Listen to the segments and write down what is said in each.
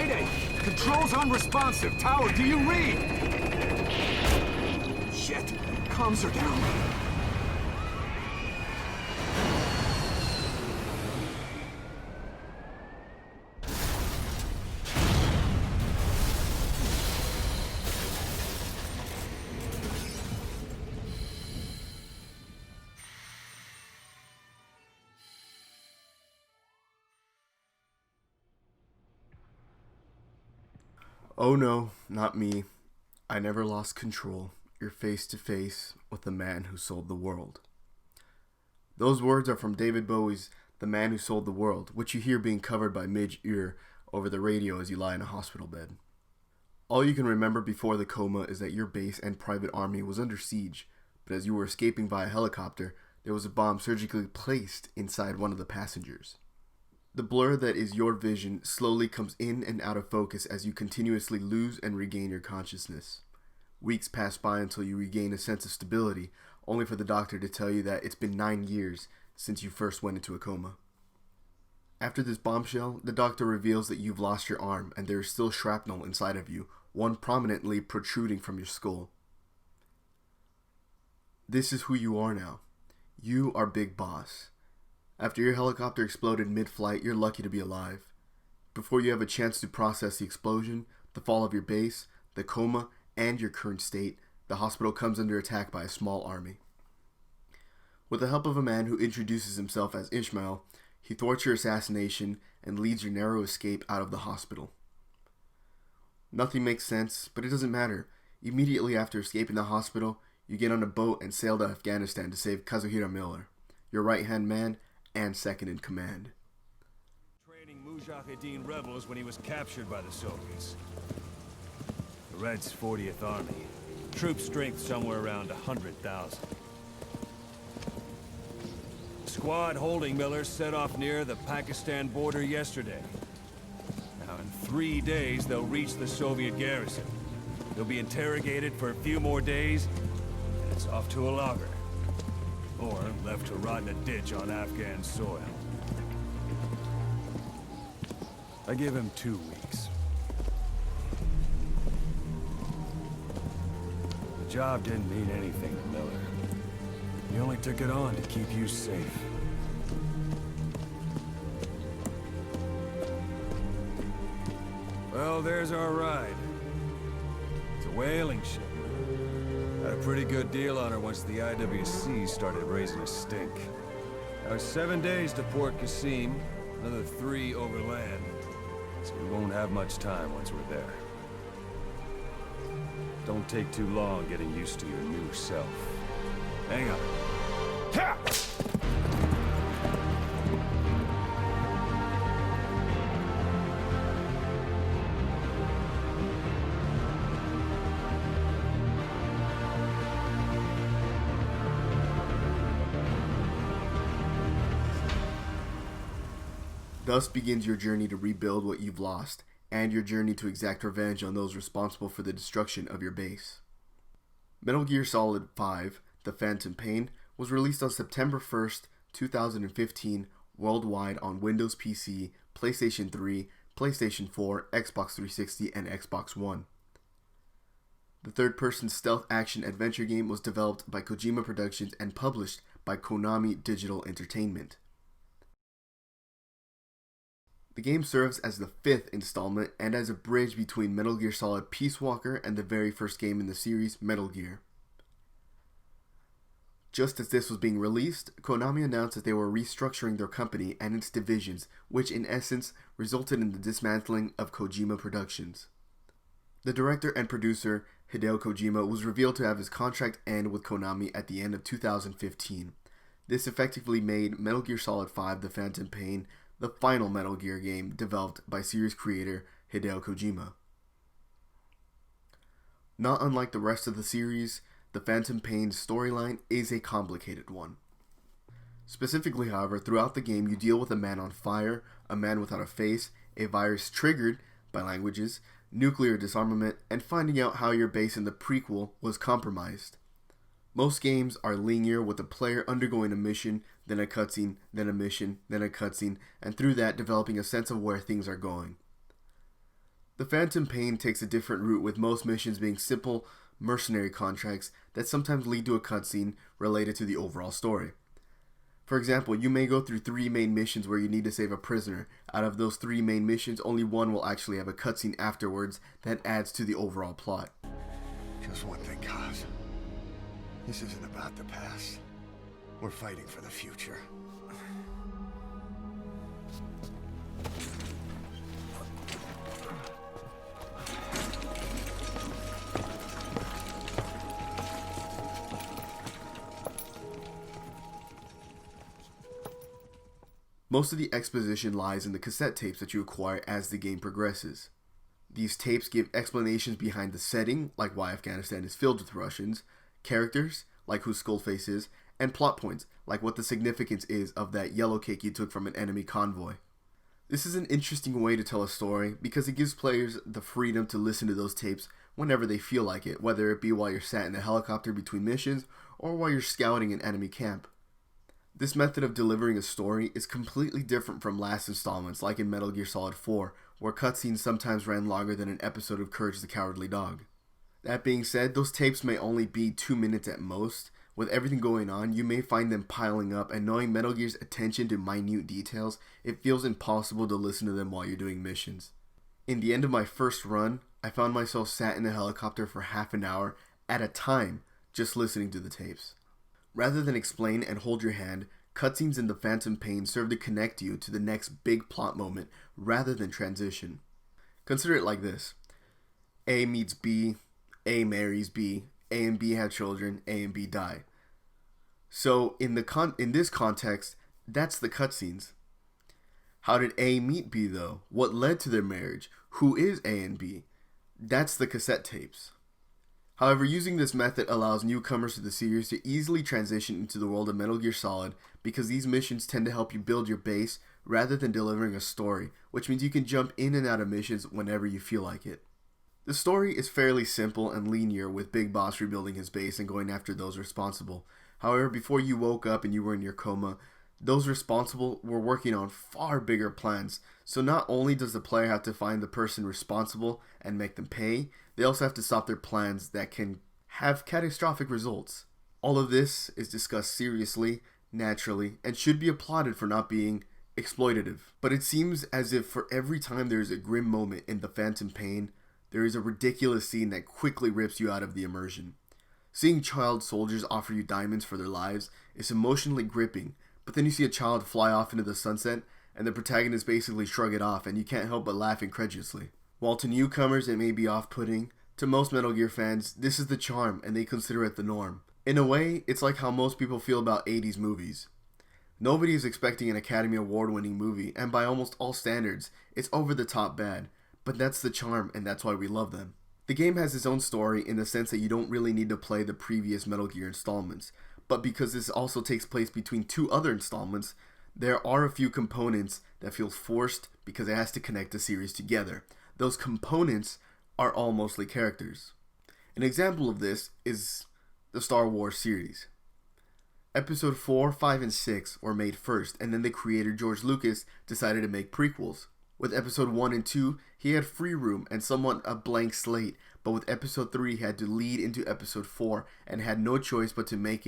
Mayday! Controls unresponsive. Tower, do you read? Shit. Comms are down. Oh no, not me. I never lost control. You're face to face with the man who sold the world. Those words are from David Bowie's The Man Who Sold the World, which you hear being covered by Midge Ure over the radio as you lie in a hospital bed. All you can remember before the coma is that your base and private army was under siege, but as you were escaping via helicopter, there was a bomb surgically placed inside one of the passengers. The blur that is your vision slowly comes in and out of focus as you continuously lose and regain your consciousness. Weeks pass by until you regain a sense of stability, only for the doctor to tell you that it's been 9 years since you first went into a coma. After this bombshell, the doctor reveals that you've lost your arm and there is still shrapnel inside of you, one prominently protruding from your skull. This is who you are now. You are Big Boss. After your helicopter exploded mid-flight, you're lucky to be alive. Before you have a chance to process the explosion, the fall of your base, the coma, and your current state, the hospital comes under attack by a small army. With the help of a man who introduces himself as Ishmael, he thwarts your assassination and leads your narrow escape out of the hospital. Nothing makes sense, but it doesn't matter. Immediately after escaping the hospital, you get on a boat and sail to Afghanistan to save Kazuhira Miller, your right-hand man and second in command. Training Mujahideen rebels when he was captured by the Soviets. The Reds' 40th Army. Troop strength somewhere around 100,000. Squad holding Miller set off near the Pakistan border yesterday. Now in 3 days they'll reach the Soviet garrison. They'll be interrogated for a few more days, and it's off to a lager. Or left to rot in a ditch on Afghan soil. I give him 2 weeks. The job didn't mean anything to Miller. He only took it on to keep you safe. Well, there's our ride. It's a whaling ship. Had a pretty good deal on her once the IWC started raising a stink. Now it's 7 days to Port Qasim, another 3 overland. So we won't have much time once we're there. Don't take too long getting used to your new self. Hang on. Ha! Thus begins your journey to rebuild what you've lost, and your journey to exact revenge on those responsible for the destruction of your base. Metal Gear Solid 5, The Phantom Pain, was released on September 1st, 2015, worldwide on Windows PC, PlayStation 3, PlayStation 4, Xbox 360, and Xbox One. The third-person stealth action adventure game was developed by Kojima Productions and published by Konami Digital Entertainment. The game serves as the 5th installment and as a bridge between Metal Gear Solid Peace Walker and the very first game in the series, Metal Gear. Just as this was being released, Konami announced that they were restructuring their company and its divisions, which in essence resulted in the dismantling of Kojima Productions. The director and producer, Hideo Kojima, was revealed to have his contract end with Konami at the end of 2015. This effectively made Metal Gear Solid 5 The Phantom Pain the final Metal Gear game developed by series creator Hideo Kojima. Not unlike the rest of the series, the Phantom Pain storyline is a complicated one. Specifically, however, throughout the game you deal with a man on fire, a man without a face, a virus triggered by languages, nuclear disarmament, and finding out how your base in the prequel was compromised. Most games are linear, with the player undergoing a mission, then a cutscene, then a mission, then a cutscene, and through that developing a sense of where things are going. The Phantom Pain takes a different route, with most missions being simple mercenary contracts that sometimes lead to a cutscene related to the overall story. For example, you may go through 3 main missions where you need to save a prisoner. Out of those 3 main missions, only one will actually have a cutscene afterwards that adds to the overall plot. Just one thing, Kaz. This isn't about the past. We're fighting for the future. Most of the exposition lies in the cassette tapes that you acquire as the game progresses. These tapes give explanations behind the setting, like why Afghanistan is filled with Russians, characters, like who Skullface is, and plot points, like what the significance is of that yellow cake you took from an enemy convoy. This is an interesting way to tell a story because it gives players the freedom to listen to those tapes whenever they feel like it, whether it be while you're sat in a helicopter between missions or while you're scouting an enemy camp. This method of delivering a story is completely different from last installments, like in Metal Gear Solid 4, where cutscenes sometimes ran longer than an episode of Courage the Cowardly Dog. That being said, those tapes may only be 2 minutes at most. With everything going on, you may find them piling up, and knowing Metal Gear's attention to minute details, it feels impossible to listen to them while you're doing missions. In the end of my first run, I found myself sat in a helicopter for half an hour at a time, just listening to the tapes. Rather than explain and hold your hand, cutscenes in The Phantom Pain serve to connect you to the next big plot moment rather than transition. Consider it like this. A meets B, A marries B, A and B have children, A and B die. So in this context, that's the cutscenes. How did A meet B though? What led to their marriage? Who is A and B? That's the cassette tapes. However, using this method allows newcomers to the series to easily transition into the world of Metal Gear Solid because these missions tend to help you build your base rather than delivering a story, which means you can jump in and out of missions whenever you feel like it. The story is fairly simple and linear, with Big Boss rebuilding his base and going after those responsible. However, before you woke up and you were in your coma, those responsible were working on far bigger plans. So not only does the player have to find the person responsible and make them pay, they also have to stop their plans that can have catastrophic results. All of this is discussed seriously, naturally, and should be applauded for not being exploitative. But it seems as if for every time there is a grim moment in The Phantom Pain, there is a ridiculous scene that quickly rips you out of the immersion. Seeing child soldiers offer you diamonds for their lives is emotionally gripping, but then you see a child fly off into the sunset and the protagonist basically shrug it off, and you can't help but laugh incredulously. While to newcomers it may be off-putting, to most Metal Gear fans, this is the charm and they consider it the norm. In a way, it's like how most people feel about 80s movies. Nobody is expecting an Academy Award-winning movie, and by almost all standards, it's over-the-top bad, but that's the charm and that's why we love them. The game has its own story in the sense that you don't really need to play the previous Metal Gear installments, but because this also takes place between 2 other installments, there are a few components that feel forced because it has to connect the series together. Those components are all mostly characters. An example of this is the Star Wars series. Episode 4, 5, and 6 were made first, and then the creator George Lucas decided to make prequels. With episode 1 and 2, he had free room and somewhat a blank slate, but with episode 3 he had to lead into episode 4 and had no choice but to make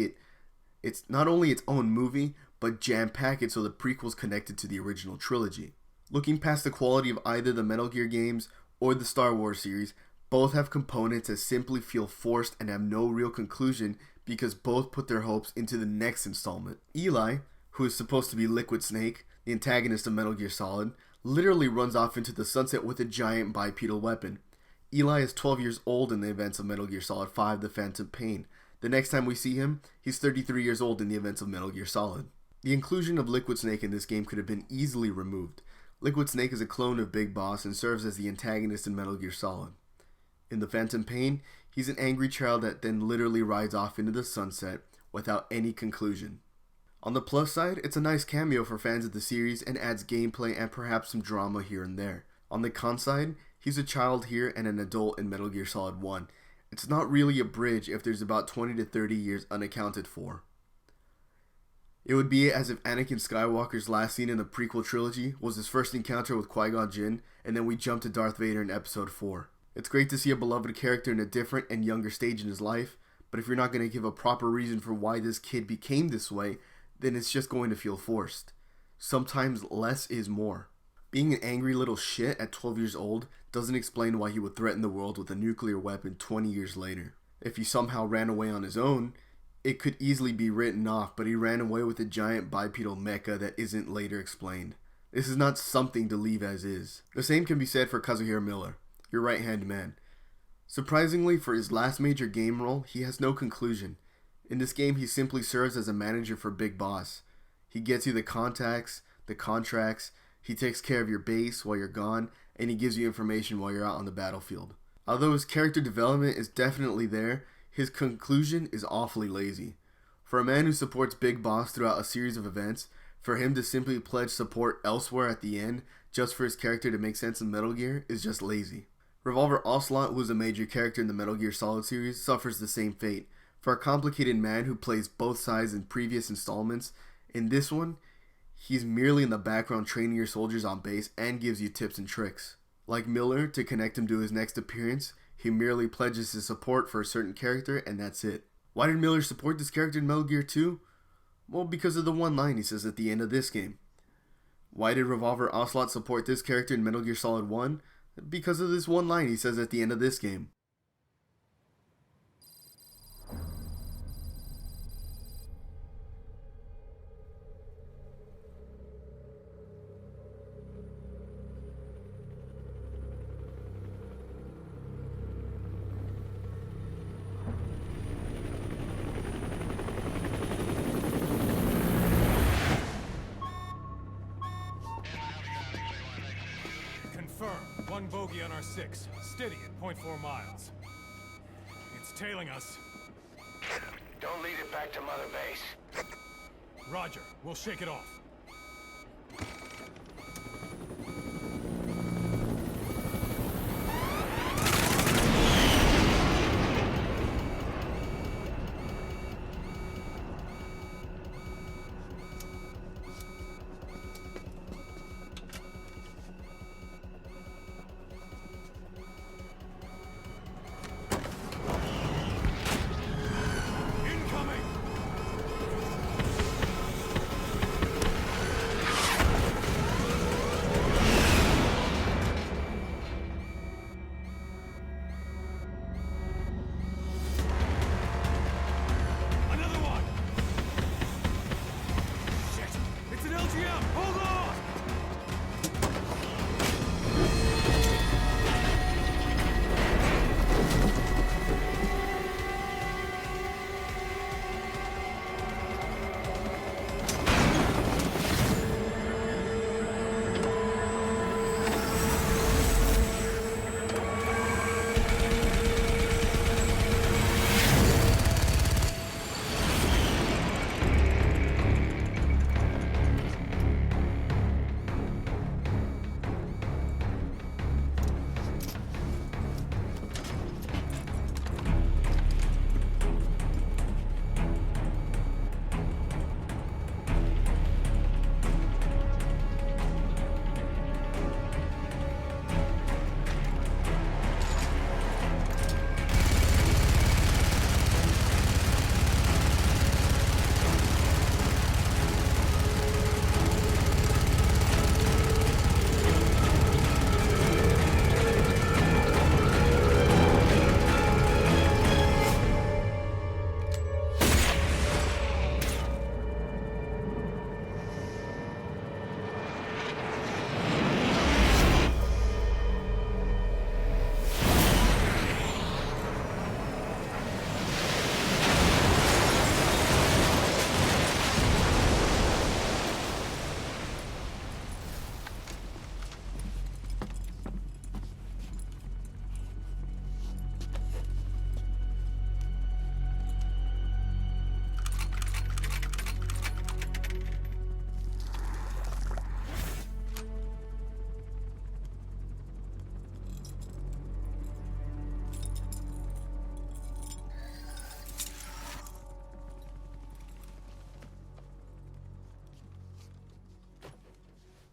it's not only its own movie, but jam-pack it so the prequels connected to the original trilogy. Looking past the quality of either the Metal Gear games or the Star Wars series, both have components that simply feel forced and have no real conclusion because both put their hopes into the next installment. Eli, who is supposed to be Liquid Snake, the antagonist of Metal Gear Solid, literally runs off into the sunset with a giant bipedal weapon. Eli is 12 years old in the events of Metal Gear Solid 5: The Phantom Pain. The next time we see him, he's 33 years old in the events of Metal Gear Solid. The inclusion of Liquid Snake in this game could have been easily removed. Liquid Snake is a clone of Big Boss and serves as the antagonist in Metal Gear Solid. In The Phantom Pain, he's an angry child that then literally rides off into the sunset without any conclusion. On the plus side, it's a nice cameo for fans of the series and adds gameplay and perhaps some drama here and there. On the con side, he's a child here and an adult in Metal Gear Solid 1. It's not really a bridge if there's about 20 to 30 years unaccounted for. It would be as if Anakin Skywalker's last scene in the prequel trilogy was his first encounter with Qui-Gon Jinn, and then we jump to Darth Vader in Episode 4. It's great to see a beloved character in a different and younger stage in his life, but if you're not going to give a proper reason for why this kid became this way, then it's just going to feel forced. Sometimes less is more. Being an angry little shit at 12 years old doesn't explain why he would threaten the world with a nuclear weapon 20 years later. If he somehow ran away on his own, it could easily be written off, but he ran away with a giant bipedal mecha that isn't later explained. This is not something to leave as is. The same can be said for Kazuhiro Miller, your right-hand man. Surprisingly, for his last major game role, he has no conclusion. In this game, he simply serves as a manager for Big Boss. He gets you the contacts, the contracts, he takes care of your base while you're gone, and he gives you information while you're out on the battlefield. Although his character development is definitely there, his conclusion is awfully lazy. For a man who supports Big Boss throughout a series of events, for him to simply pledge support elsewhere at the end just for his character to make sense in Metal Gear is just lazy. Revolver Ocelot, who is a major character in the Metal Gear Solid series, suffers the same fate. For a complicated man who plays both sides in previous installments, in this one, he's merely in the background training your soldiers on base and gives you tips and tricks. Like Miller, to connect him to his next appearance, he merely pledges his support for a certain character and that's it. Why did Miller support this character in Metal Gear 2? Well, because of the one line he says at the end of this game. Why did Revolver Ocelot support this character in Metal Gear Solid 1? Because of this one line he says at the end of this game. One bogey on our 6, steady at 0.4 miles. It's tailing us. Don't lead it back to Mother Base. Roger, we'll shake it off.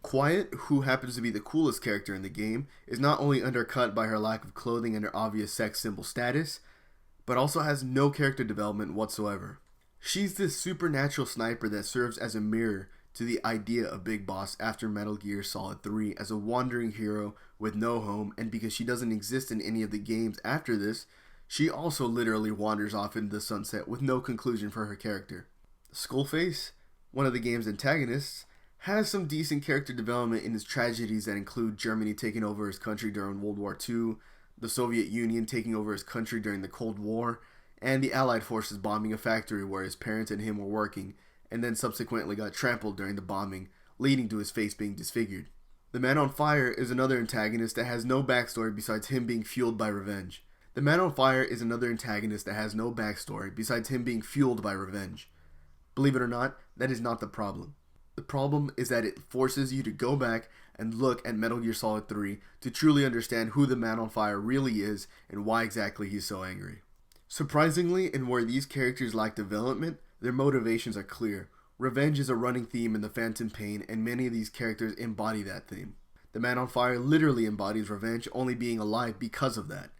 Quiet, who happens to be the coolest character in the game, is not only undercut by her lack of clothing and her obvious sex symbol status, but also has no character development whatsoever. She's this supernatural sniper that serves as a mirror to the idea of Big Boss after Metal Gear Solid 3 as a wandering hero with no home, and because she doesn't exist in any of the games after this, she also literally wanders off into the sunset with no conclusion for her character. Skullface, one of the game's antagonists, has some decent character development in his tragedies that include Germany taking over his country during World War II, the Soviet Union taking over his country during the Cold War, and the Allied forces bombing a factory where his parents and him were working, and then subsequently got trampled during the bombing, leading to his face being disfigured. The Man on Fire is another antagonist that has no backstory besides him being fueled by revenge. The Man on Fire is another antagonist that has no backstory besides him being fueled by revenge. Believe it or not, that is not the problem. The problem is that it forces you to go back and look at Metal Gear Solid 3 to truly understand who the Man on Fire really is and why exactly he's so angry. Surprisingly, in where these characters lack development, their motivations are clear. Revenge is a running theme in the Phantom Pain, and many of these characters embody that theme. The Man on Fire literally embodies revenge, only being alive because of that.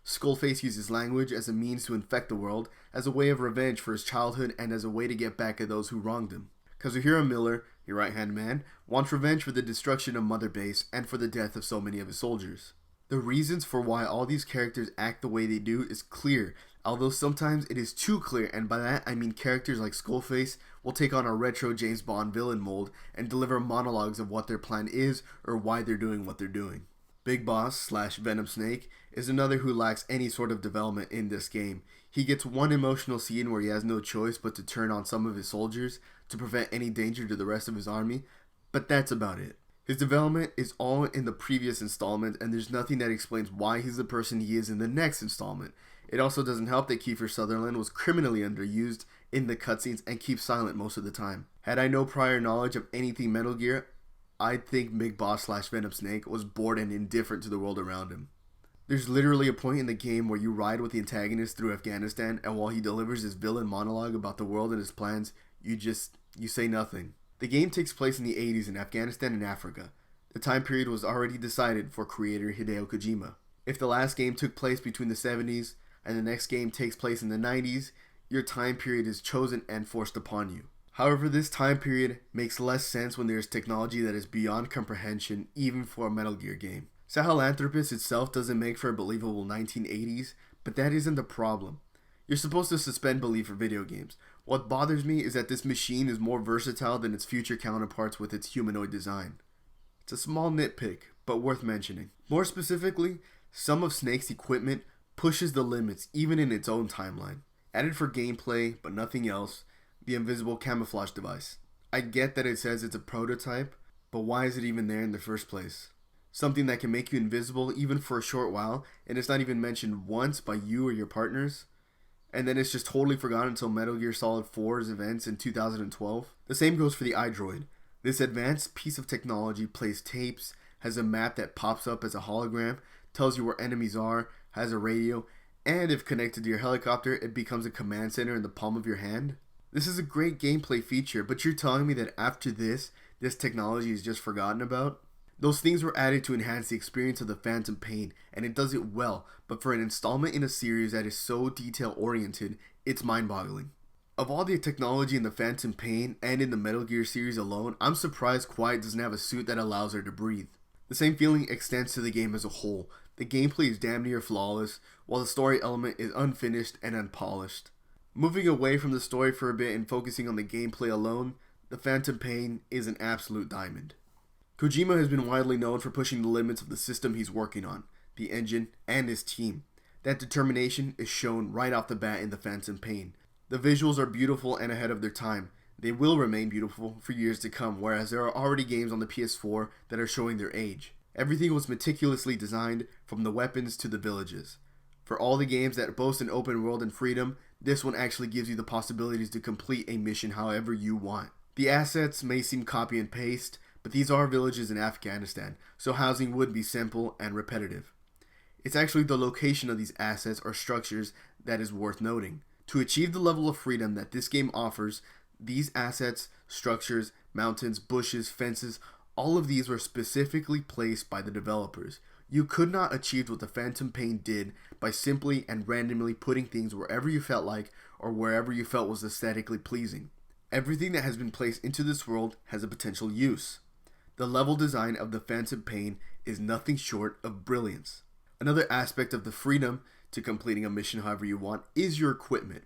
Skullface uses language as a means to infect the world, as a way of revenge for his childhood and as a way to get back at those who wronged him. Kazuhiro Miller, your right-hand man, wants revenge for the destruction of Mother Base and for the death of so many of his soldiers. The reasons for why all these characters act the way they do is clear, although sometimes it is too clear, and by that I mean characters like Skullface will take on a retro James Bond villain mold and deliver monologues of what their plan is or why they're doing what they're doing. Big Boss / Venom Snake is another who lacks any sort of development in this game. He gets one emotional scene where he has no choice but to turn on some of his soldiers to prevent any danger to the rest of his army, but that's about it. His development is all in the previous installment, and there's nothing that explains why he's the person he is in the next installment. It also doesn't help that Kiefer Sutherland was criminally underused in the cutscenes and keeps silent most of the time. Had I no prior knowledge of anything Metal Gear, I'd think Big Boss / Venom Snake was bored and indifferent to the world around him. There's literally a point in the game where you ride with the antagonist through Afghanistan, and while he delivers his villain monologue about the world and his plans, you say nothing. The game takes place in the 80s in Afghanistan and Africa. The time period was already decided for creator Hideo Kojima. If the last game took place between the 70s and the next game takes place in the 90s, your time period is chosen and forced upon you. However, this time period makes less sense when there is technology that is beyond comprehension even for a Metal Gear game. Sahelanthropus itself doesn't make for a believable 1980s, but that isn't the problem. You're supposed to suspend belief for video games. What bothers me is that this machine is more versatile than its future counterparts with its humanoid design. It's a small nitpick, but worth mentioning. More specifically, some of Snake's equipment pushes the limits even in its own timeline. Added for gameplay, but nothing else, the invisible camouflage device. I get that it says it's a prototype, but why is it even there in the first place? Something that can make you invisible even for a short while, and it's not even mentioned once by you or your partners, and then it's just totally forgotten until Metal Gear Solid 4's events in 2012. The same goes for the iDroid. This advanced piece of technology plays tapes, has a map that pops up as a hologram, tells you where enemies are, has a radio, and if connected to your helicopter, it becomes a command center in the palm of your hand. This is a great gameplay feature, but you're telling me that after this technology is just forgotten about? Those things were added to enhance the experience of the Phantom Pain, and it does it well, but for an installment in a series that is so detail-oriented, it's mind-boggling. Of all the technology in the Phantom Pain and in the Metal Gear series alone, I'm surprised Quiet doesn't have a suit that allows her to breathe. The same feeling extends to the game as a whole. The gameplay is damn near flawless, while the story element is unfinished and unpolished. Moving away from the story for a bit and focusing on the gameplay alone, the Phantom Pain is an absolute diamond. Kojima has been widely known for pushing the limits of the system he's working on, the engine, and his team. That determination is shown right off the bat in the Phantom Pain. The visuals are beautiful and ahead of their time. They will remain beautiful for years to come, whereas there are already games on the PS4 that are showing their age. Everything was meticulously designed, from the weapons to the villages. For all the games that boast an open world and freedom, this one actually gives you the possibilities to complete a mission however you want. The assets may seem copy and paste, but these are villages in Afghanistan, so housing would be simple and repetitive. It's actually the location of these assets or structures that is worth noting. To achieve the level of freedom that this game offers, these assets, structures, mountains, bushes, fences, All of these were specifically placed by the developers. You could not achieve what the Phantom Pain did by simply and randomly putting things wherever you felt like or wherever you felt was aesthetically pleasing. Everything that has been placed into this world has a potential use. The level design of the Phantom Pain is nothing short of brilliance. Another aspect of the freedom to completing a mission however you want is your equipment.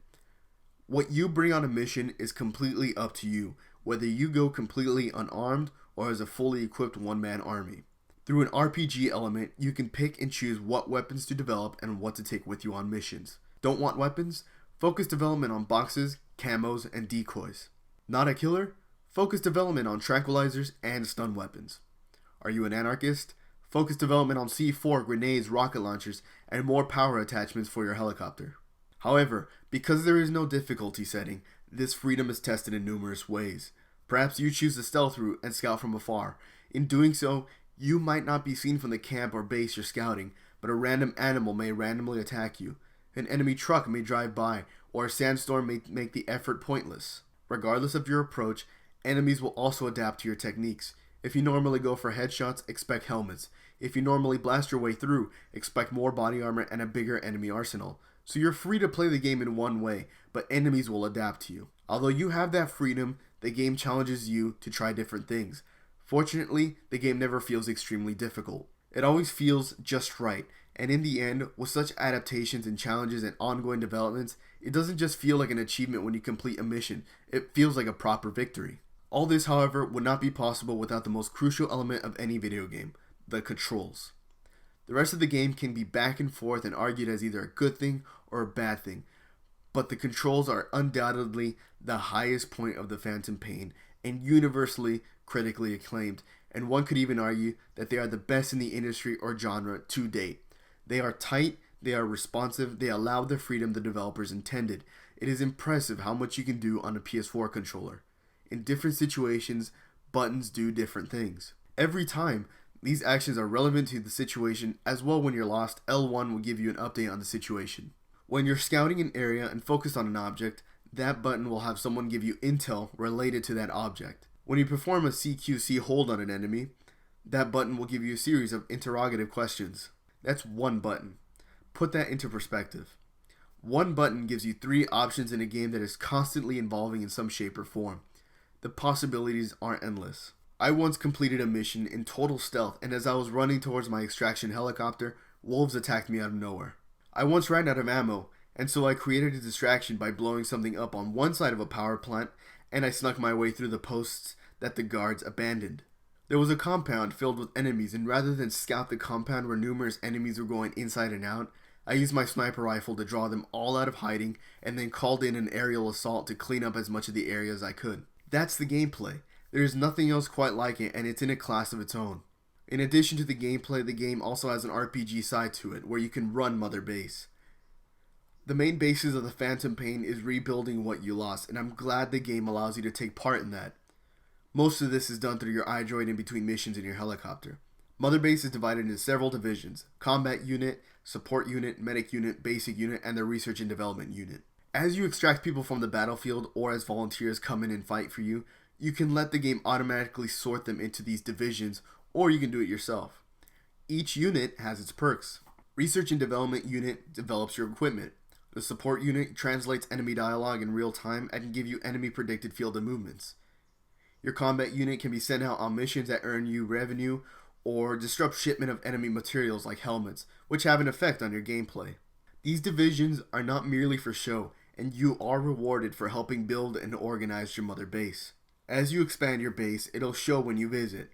What you bring on a mission is completely up to you, whether you go completely unarmed or as a fully equipped one-man army. Through an RPG element, you can pick and choose what weapons to develop and what to take with you on missions. Don't want weapons? Focus development on boxes, camos, and decoys. Not a killer? Focus development on tranquilizers and stun weapons. Are you an anarchist? Focus development on C4, grenades, rocket launchers, and more power attachments for your helicopter. However, because there is no difficulty setting, this freedom is tested in numerous ways. Perhaps you choose the stealth route and scout from afar. In doing so, you might not be seen from the camp or base you're scouting, but a random animal may randomly attack you. An enemy truck may drive by, or a sandstorm may make the effort pointless. Regardless of your approach, enemies will also adapt to your techniques. If you normally go for headshots, expect helmets. If you normally blast your way through, expect more body armor and a bigger enemy arsenal. So you're free to play the game in one way, but enemies will adapt to you. Although you have that freedom, the game challenges you to try different things. Fortunately, the game never feels extremely difficult. It always feels just right, and in the end, with such adaptations and challenges and ongoing developments, it doesn't just feel like an achievement when you complete a mission, it feels like a proper victory. All this, however, would not be possible without the most crucial element of any video game, the controls. The rest of the game can be back and forth and argued as either a good thing or a bad thing, but the controls are undoubtedly the highest point of the Phantom Pain and universally critically acclaimed, and one could even argue that they are the best in the industry or genre to date. They are tight, they are responsive, they allow the freedom the developers intended. It is impressive how much you can do on a PS4 controller. In different situations, buttons do different things. Every time, these actions are relevant to the situation as well. When you're lost, L1 will give you an update on the situation. When you're scouting an area and focused on an object, that button will have someone give you intel related to that object. When you perform a CQC hold on an enemy, that button will give you a series of interrogative questions. That's one button. Put that into perspective. One button gives you 3 options in a game that is constantly evolving in some shape or form. The possibilities are endless. I once completed a mission in total stealth, and as I was running towards my extraction helicopter, wolves attacked me out of nowhere. I once ran out of ammo, and so I created a distraction by blowing something up on one side of a power plant, and I snuck my way through the posts that the guards abandoned. There was a compound filled with enemies, and rather than scout the compound where numerous enemies were going inside and out, I used my sniper rifle to draw them all out of hiding, and then called in an aerial assault to clean up as much of the area as I could. That's the gameplay. There is nothing else quite like it, and it's in a class of its own. In addition to the gameplay, the game also has an RPG side to it, where you can run Mother Base. The main basis of the Phantom Pain is rebuilding what you lost, and I'm glad the game allows you to take part in that. Most of this is done through your iDroid in between missions in your helicopter. Mother Base is divided into several divisions: Combat Unit, Support Unit, Medic Unit, Basic Unit, and the Research and Development Unit. As you extract people from the battlefield, or as volunteers come in and fight for you, you can let the game automatically sort them into these divisions, or you can do it yourself. Each unit has its perks. Research and Development Unit develops your equipment. The Support Unit translates enemy dialogue in real time and can give you enemy predicted field of movements. Your Combat Unit can be sent out on missions that earn you revenue or disrupt shipment of enemy materials like helmets, which have an effect on your gameplay. These divisions are not merely for show, and you are rewarded for helping build and organize your Mother Base. As you expand your base, it'll show when you visit.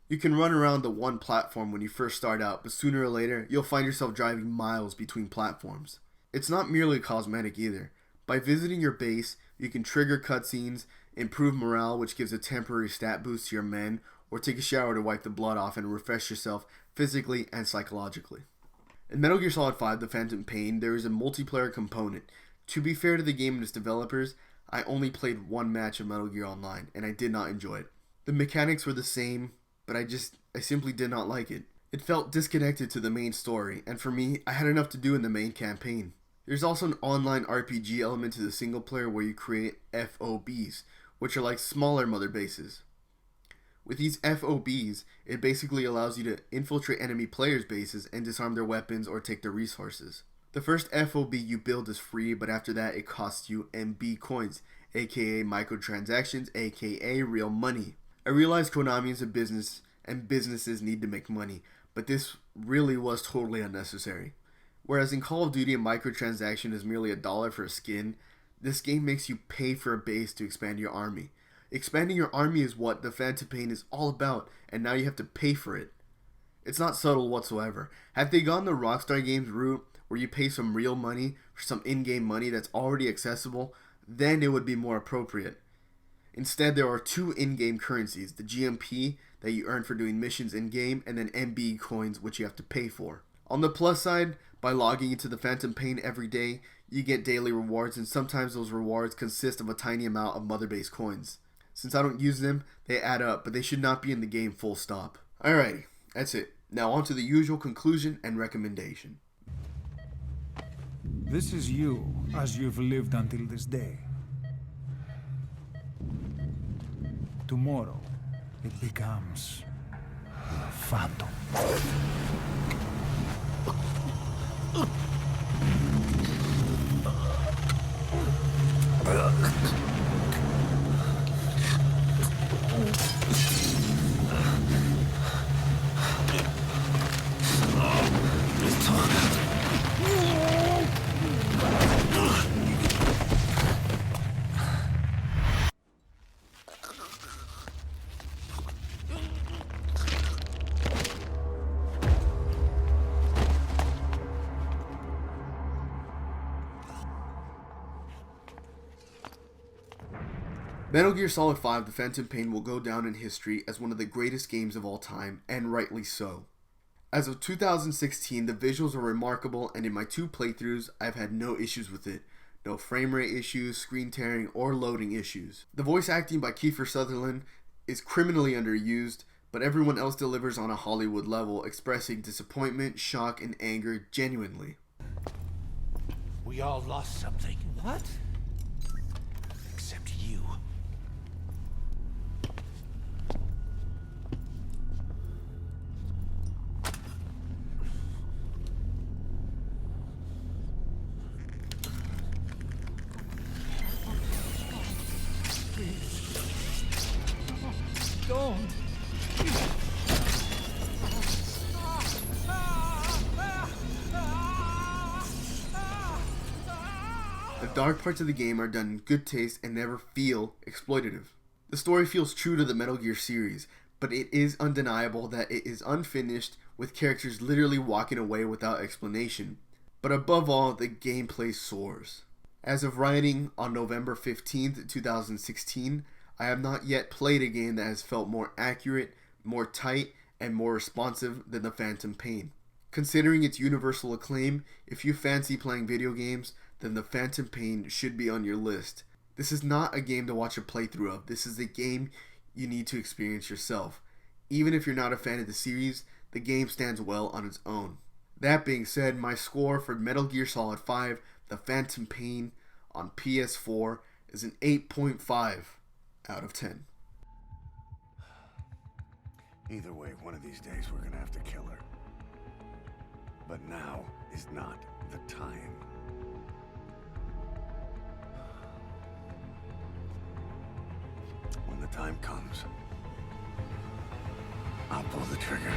You can run around the one platform when you first start out, but sooner or later, you'll find yourself driving miles between platforms. It's not merely cosmetic either. By visiting your base, you can trigger cutscenes, improve morale, which gives a temporary stat boost to your men, or take a shower to wipe the blood off and refresh yourself physically and psychologically. In Metal Gear Solid 5: The Phantom Pain, there is a multiplayer component. To be fair to the game and its developers, I only played one match of Metal Gear Online, and I did not enjoy it. The mechanics were the same, but I simply did not like it. It felt disconnected to the main story, and for me, I had enough to do in the main campaign. There's also an online RPG element to the single player where you create FOBs, which are like smaller Mother Bases. With these FOBs, it basically allows you to infiltrate enemy players' bases and disarm their weapons or take their resources. The first FOB you build is free, but after that it costs you MB coins, aka microtransactions, aka real money. I realize Konami is a business and businesses need to make money, but this really was totally unnecessary. Whereas in Call of Duty a microtransaction is merely $1 for a skin, this game makes you pay for a base to expand your army. Expanding your army is what the Phantom Pain is all about, and now you have to pay for it. It's not subtle whatsoever. Had they gone the Rockstar Games route, where you pay some real money for some in-game money that's already accessible, then it would be more appropriate. Instead, there are two in-game currencies, the GMP that you earn for doing missions in-game, and then MB coins which you have to pay for. On the plus side, by logging into the Phantom Pain every day, you get daily rewards, and sometimes those rewards consist of a tiny amount of Mother Base coins. Since I don't use them, they add up, but they should not be in the game full stop. Alrighty, that's it. Now on to the usual conclusion and recommendation. This is you, as you've lived until this day. Tomorrow, it becomes a phantom. Metal Gear Solid 5 The Phantom Pain will go down in history as one of the greatest games of all time, and rightly so. As of 2016, the visuals are remarkable, and in my 2 playthroughs, I've had no issues with it. No frame rate issues, screen tearing, or loading issues. The voice acting by Kiefer Sutherland is criminally underused, but everyone else delivers on a Hollywood level, expressing disappointment, shock, and anger genuinely. We all lost something. What? Except you. Don't! The dark parts of the game are done in good taste and never feel exploitative. The story feels true to the Metal Gear series, but it is undeniable that it is unfinished, with characters literally walking away without explanation. But above all, the gameplay soars. As of writing on November 15th, 2016, I have not yet played a game that has felt more accurate, more tight, and more responsive than The Phantom Pain. Considering its universal acclaim, if you fancy playing video games, then The Phantom Pain should be on your list. This is not a game to watch a playthrough of. This is a game you need to experience yourself. Even if you're not a fan of the series, the game stands well on its own. That being said, my score for Metal Gear Solid 5, The Phantom Pain on PS4 is an 8.5 out of 10. Either way, one of these days we're gonna have to kill her. But now is not the time. When the time comes, I'll pull the trigger.